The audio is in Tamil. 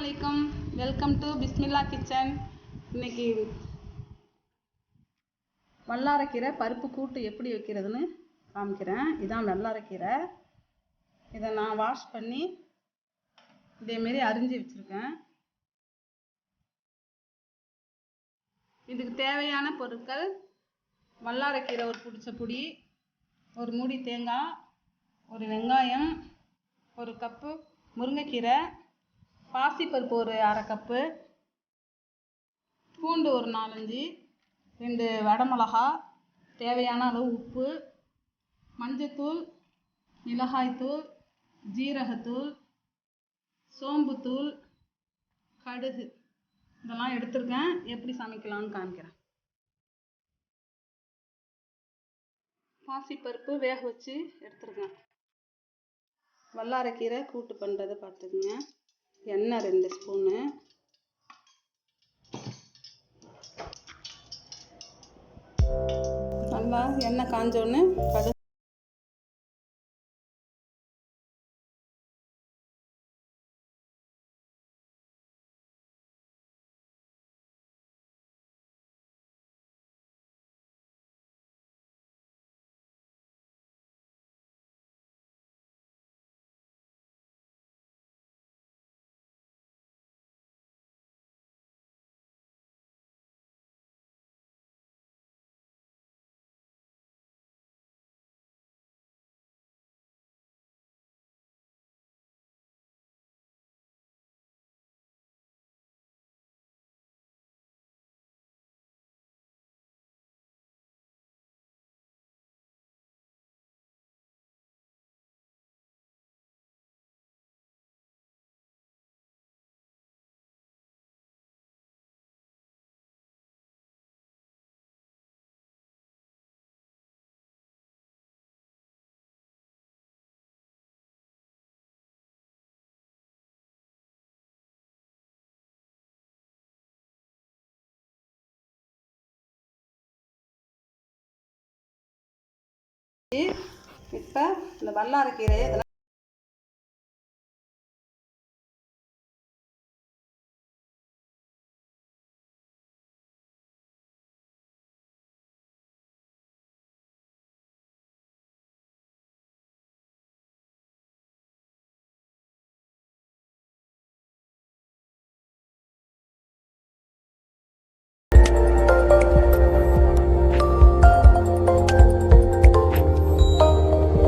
அலைக்கும், வெல்கம் டு பிஸ்மில்லா கிச்சன். இன்னைக்கு வல்லாரைக்கீரை பருப்பு கூட்டு எப்படி வைக்கிறதுன்னு காமிக்கிறேன். இதான் வல்லாரைக்கீரை. இதை நான் வாஷ் பண்ணி இதேமாரி அரிஞ்சு வச்சுருக்கேன். இதுக்கு தேவையான பொருட்கள்: வல்லாரைக்கீரை ஒரு பிடிச்ச பொடி, ஒரு மூடி தேங்காய், ஒரு வெங்காயம், ஒரு கப்பு முருங்கைக்கீரை, பாசிப்பருப்பு ஒரு அரை கப்பு, பூண்டு ஒரு 4-5, 2 வடமிளகா, தேவையான அளவு உப்பு, மஞ்சத்தூள், மிளகாய்த்தூள், ஜீரகத்தூள், சோம்புத்தூள், கடுகு இதெல்லாம் எடுத்துருக்கேன். எப்படி சமைக்கலாம்னு காமிக்கிறேன். பாசிப்பருப்பு வேக வச்சு எடுத்துருக்கேன். வல்லாரைக்கீரை கூட்டு பண்ணுறதை பார்த்துக்குங்க. எண்ணெய் 2 ஸ்பூனு, நல்லா எண்ணெய் காஞ்சோன்னு கடுகு, இப்போ இந்த வல்லாரைக்கீரையை